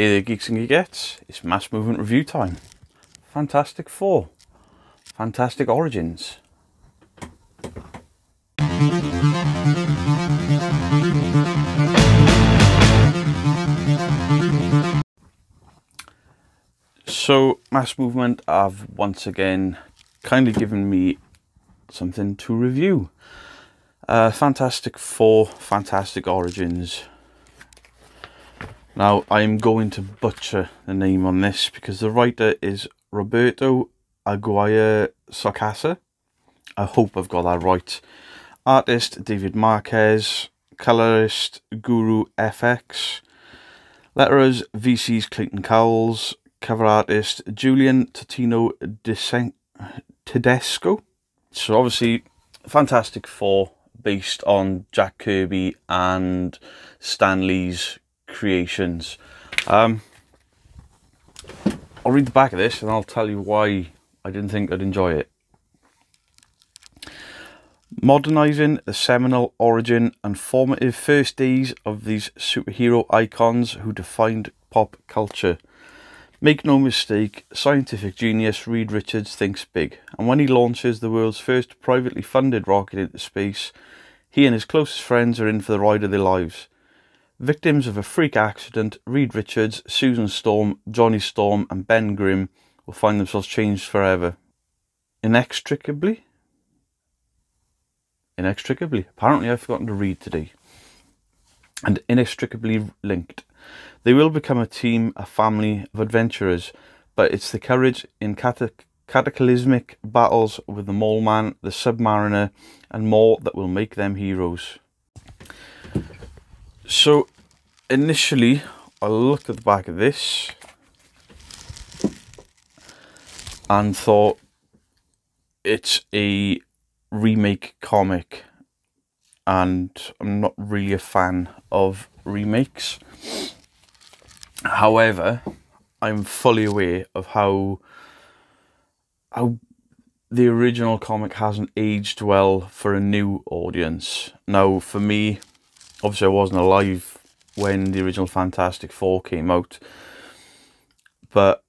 Hey there geeks and geekettes, it's Mass Movement review time. Fantastic Four, Fantastic Origins. So Mass Movement have once again kindly given me something to review. Fantastic Four, Fantastic Origins. Now, I'm going to butcher the name on this because the writer is Roberto Aguirre Sacasa. I hope I've got that right. Artist David Marquez. Colorist Guru FX. Letterers VC's Clayton Cowles. Cover artist Julian Totino Tedesco. So obviously, Fantastic Four based on Jack Kirby and Stan Lee's creations. I'll read the back of this and I'll tell you why I didn't think I'd enjoy it. Modernising the seminal origin and formative first days of these superhero icons who defined pop culture. Make no mistake, scientific genius Reed Richards thinks big, and when he launches the world's first privately funded rocket into space, he and his closest friends are in for the ride of their lives. Victims of a freak accident, Reed Richards, Susan Storm, Johnny Storm and Ben Grimm will find themselves changed forever. Inextricably? Apparently I've forgotten to read today. And inextricably linked. They will become a team, a family of adventurers, but it's the courage in cataclysmic battles with the Mole Man, the Submariner and more that will make them heroes. So, initially, I looked at the back of this and thought it's a remake comic, and I'm not really a fan of remakes. However, I'm fully aware of how the original comic hasn't aged well for a new audience. Now, for me, obviously, I wasn't alive when the original Fantastic Four came out, but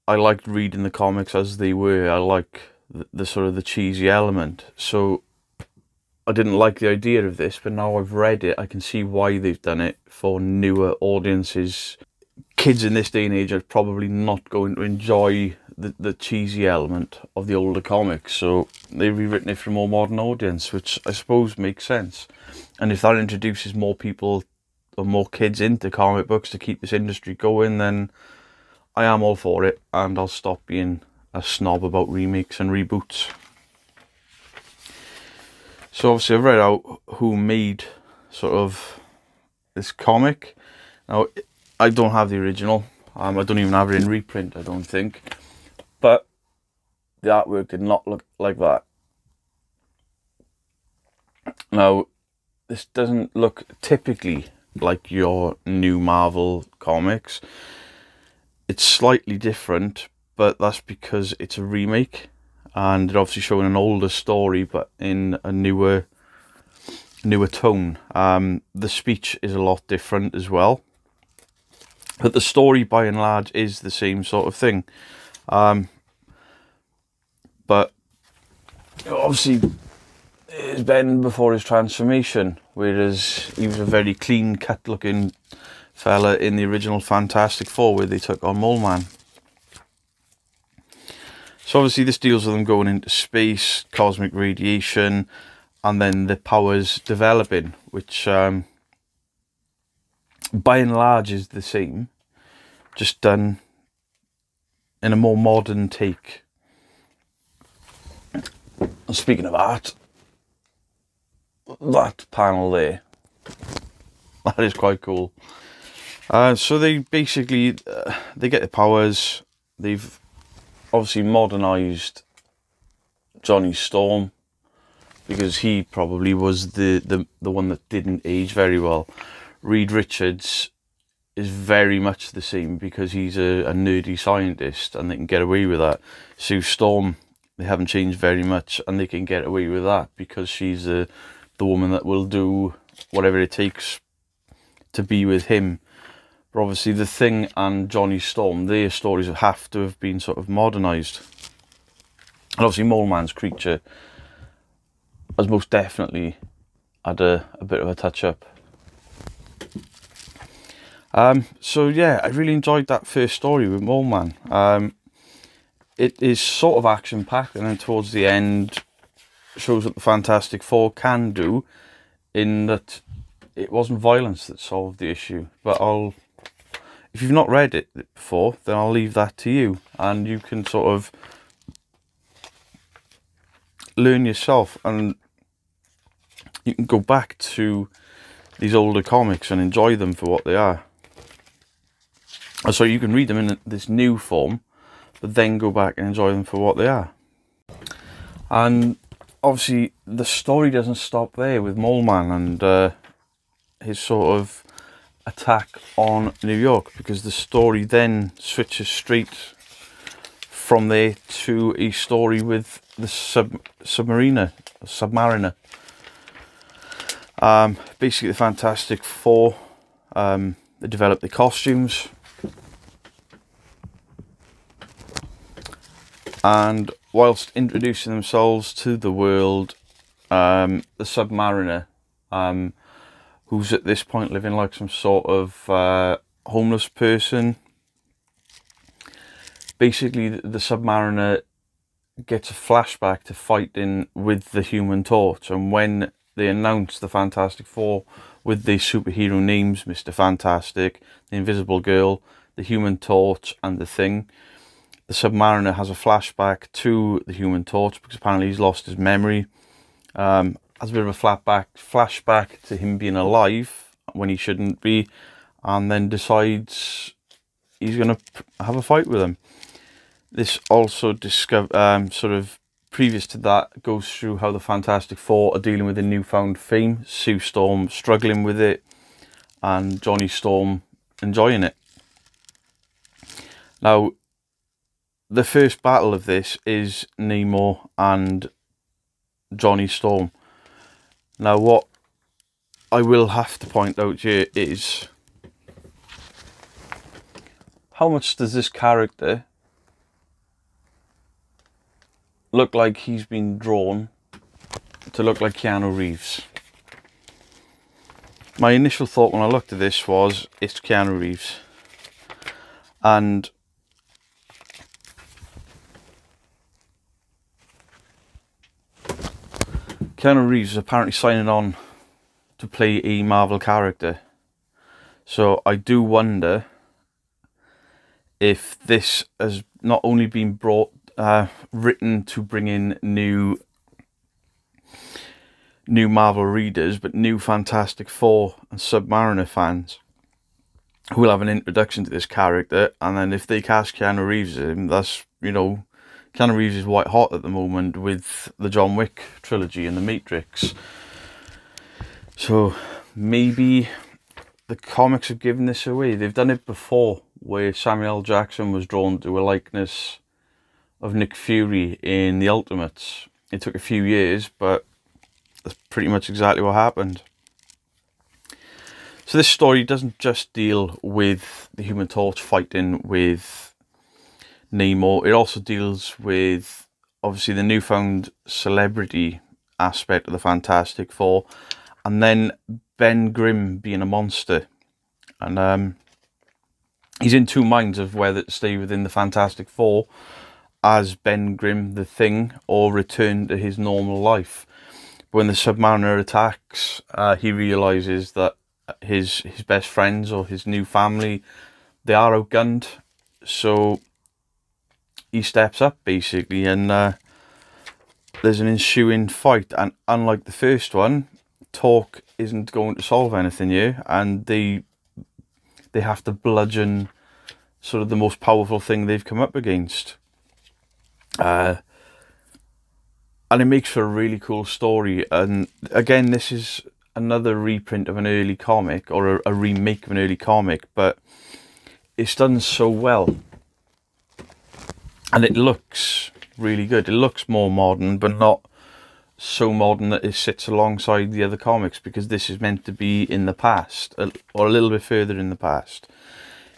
I liked reading the comics as they were. I like the sort of the cheesy element. So I didn't like the idea of this, but now I've read it, I can see why they've done it for newer audiences. Kids in this day and age are probably not going to enjoy the cheesy element of the older comics, so they've rewritten it for a more modern audience, which I suppose makes sense. And if that introduces more people or more kids into comic books to keep this industry going, then I am all for it, and I'll stop being a snob about remakes and reboots. So obviously I've read out who made sort of this comic. Now, I don't have the original. I don't even have it in reprint, I don't think. But the artwork did not look like that. Now, this doesn't look typically like your new Marvel comics. It's slightly different, but that's because it's a remake. And they're obviously showing an older story, but in a newer tone. The speech is a lot different as well. But the story, by and large, is the same sort of thing. But obviously, it's Ben before his transformation, whereas he was a very clean-cut looking fella in the original Fantastic Four, where they took on Mole Man. So obviously this deals with them going into space, cosmic radiation, and then the powers developing, which by and large is the same, just done in a more modern take. And speaking of art, that panel there, that is quite cool. So they basically, they get the powers. They've obviously modernised Johnny Storm, because he probably was the one that didn't age very well. Reed Richards is very much the same because he's a nerdy scientist and they can get away with that. Sue Storm, they haven't changed very much and they can get away with that because she's the woman that will do whatever it takes to be with him. But obviously the Thing and Johnny Storm, their stories have to have been sort of modernised. And obviously Mole Man's creature has most definitely had a bit of a touch up. So yeah, I really enjoyed that first story with Mole Man. It is sort of action packed, and then towards the end shows what the Fantastic Four can do, in that it wasn't violence that solved the issue. But if you've not read it before, then I'll leave that to you, and you can sort of learn yourself, and you can go back to these older comics and enjoy them for what they are. So you can read them in this new form, but then go back and enjoy them for what they are. And obviously the story doesn't stop there with Mole Man and his sort of attack on New York, because the story then switches straight from there to a story with the Submariner. Basically the Fantastic Four, they develop the costumes, and whilst introducing themselves to the world, the Submariner, who's at this point living like some sort of homeless person, basically the Submariner gets a flashback to fighting with the Human Torch, and when they announce the Fantastic Four with the superhero names, Mr. Fantastic, the Invisible Girl, the Human Torch and the Thing, the Submariner has a flashback to the Human Torch, because apparently he's lost his memory. Has a bit of a flashback to him being alive when he shouldn't be, and then decides he's going to have a fight with him. This also sort of previous to that goes through how the Fantastic Four are dealing with a newfound fame, Sue Storm struggling with it, and Johnny Storm enjoying it. Now, the first battle of this is Namor and Johnny Storm. Now, what I will have to point out here is, how much does this character look like he's been drawn to look like Keanu Reeves? My initial thought when I looked at this was, it's Keanu Reeves. And Keanu Reeves is apparently signing on to play a Marvel character. So I do wonder if this has not only been written to bring in new Marvel readers, but new Fantastic Four and Submariner fans who will have an introduction to this character. And then if they cast Keanu Reeves in, that's, you know, Keanu Reeves is white hot at the moment with the John Wick trilogy and the Matrix. So maybe the comics have given this away. They've done it before, where Samuel L. Jackson was drawn to a likeness of Nick Fury in The Ultimates. It took a few years, but that's pretty much exactly what happened. So this story doesn't just deal with the Human Torch fighting with Namor. It also deals with, obviously, the newfound celebrity aspect of the Fantastic Four, and then Ben Grimm being a monster. And he's in two minds of whether to stay within the Fantastic Four as Ben Grimm the Thing, or return to his normal life. When the Submariner attacks, he realises that his best friends, or his new family, they are outgunned. So he steps up, basically, and there's an ensuing fight. And unlike the first one, talk isn't going to solve anything here, and they have to bludgeon sort of the most powerful thing they've come up against. And it makes for a really cool story. And again, this is another reprint of an early comic, or a remake of an early comic, but it's done so well. And it looks really good. It looks more modern, but not so modern that it sits alongside the other comics, because this is meant to be in the past, or a little bit further in the past.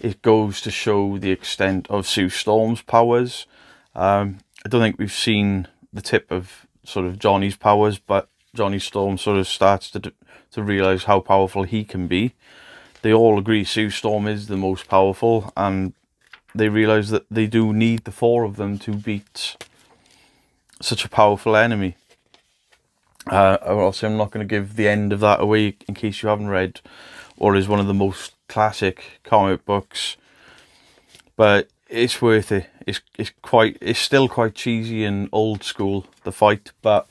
It goes to show the extent of Sue Storm's powers. I don't think we've seen the tip of sort of Johnny's powers, but Johnny Storm sort of starts to realise how powerful he can be. They all agree Sue Storm is the most powerful, and they realise that they do need the four of them to beat such a powerful enemy. Obviously, I'm not going to give the end of that away in case you haven't read or is one of the most classic comic books, but it's worth it. It's still quite cheesy and old school, the fight, but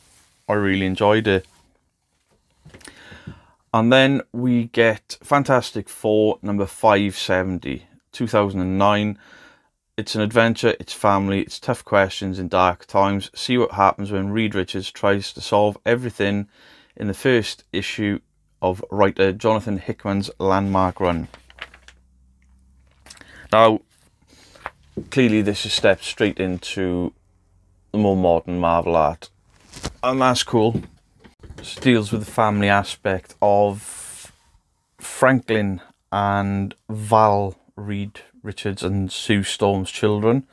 I really enjoyed it. And then we get Fantastic Four number 570, 2009. It's an adventure, it's family, it's tough questions in dark times. See what happens when Reed Richards tries to solve everything in the first issue of writer Jonathan Hickman's landmark run. Now, clearly this is stepped straight into the more modern Marvel art, and that's cool. It deals with the family aspect of Franklin and Val Reed Richards and Sue Storm's children.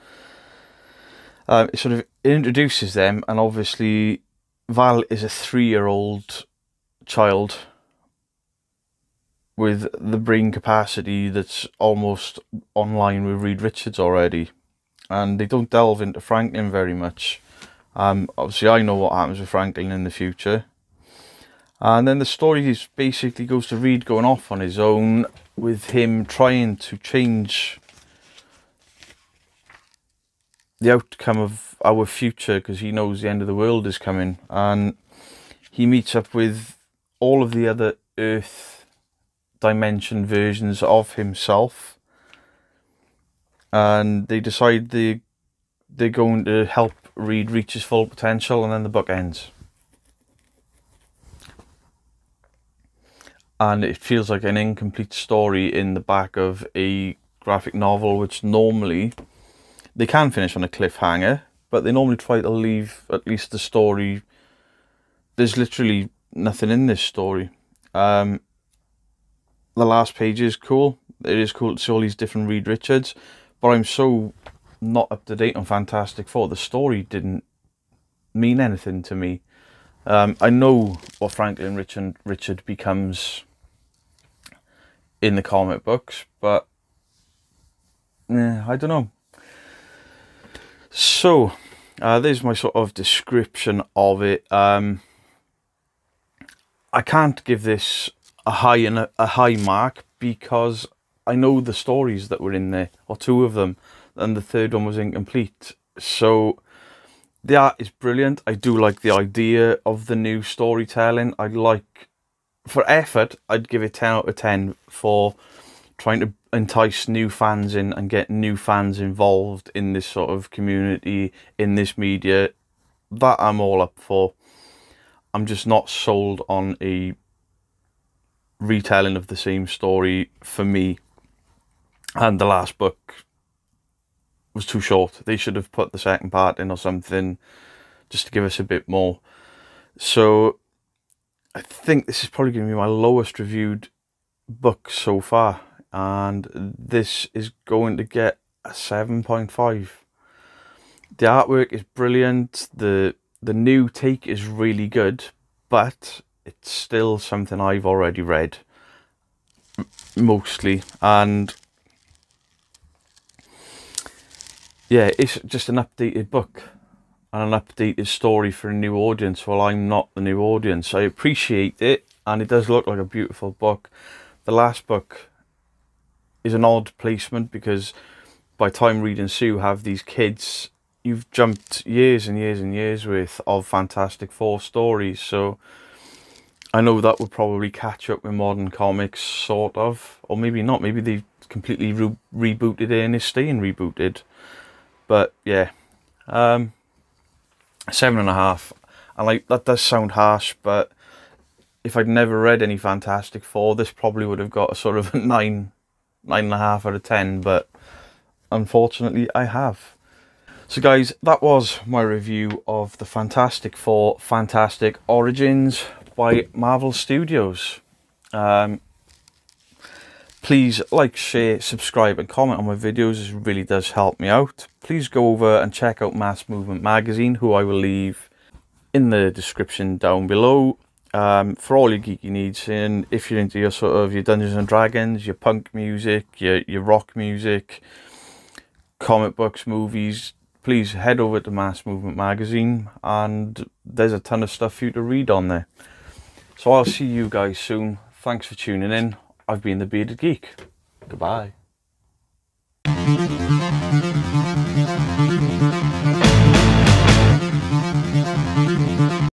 It sort of introduces them, and obviously Val is a 3-year-old child with the brain capacity that's almost online with Reed Richards already, and they don't delve into Franklin very much. Obviously I know what happens with Franklin in the future, and then the story basically goes to Reed going off on his own, with him trying to change the outcome of our future, because he knows the end of the world is coming, and he meets up with all of the other Earth dimension versions of himself, and they decide they're going to help Reed reach his full potential, and then the book ends. And it feels like an incomplete story in the back of a graphic novel, which normally they can finish on a cliffhanger, but they normally try to leave at least the story. There's literally nothing in this story. The last page is cool. It is cool to see all these different Reed Richards, but I'm so not up to date on Fantastic Four. The story didn't mean anything to me. I know what Franklin Richard becomes in the comic books, but I don't know. So there's my sort of description of it. I can't give this a high mark, because I know the stories that were in there, or two of them, and the third one was incomplete. So the art is brilliant. I do like the idea of the new storytelling. For effort, I'd give it 10 out of 10 for trying to entice new fans in and get new fans involved in this sort of community, in this media. That I'm all up for. I'm just not sold on a retelling of the same story for me. And the last book was too short. They should have put the second part in or something, just to give us a bit more. So I think this is probably going to be my lowest reviewed book so far, and this is going to get a 7.5. The artwork is brilliant. The new take is really good, but it's still something I've already read mostly, and yeah, it's just an updated book and an updated story for a new audience. Well, I'm not the new audience. I appreciate it, and it does look like a beautiful book. The last book is an odd placement, because by the time Reed and Sue have these kids, you've jumped years and years and years worth of Fantastic Four stories. So I know that would probably catch up with modern comics, sort of, or maybe not. Maybe they completely rebooted it and is staying rebooted. But yeah, 7.5. And like, that does sound harsh, but if I'd never read any Fantastic Four, this probably would have got a sort of a 9.5 out of 10. But unfortunately, I have. So guys, that was my review of the Fantastic Four Fantastic Origins by Marvel Studios. Please like, share, subscribe and comment on my videos. It really does help me out. Please go over and check out Mass Movement magazine, who I will leave in the description down below, for all your geeky needs. And if you're into your sort of your Dungeons and Dragons, your punk music, your rock music, comic books, movies, please head over to Mass Movement magazine, and there's a ton of stuff for you to read on there. So I'll see you guys soon. Thanks for tuning in. I've been the Bearded Geek. Goodbye.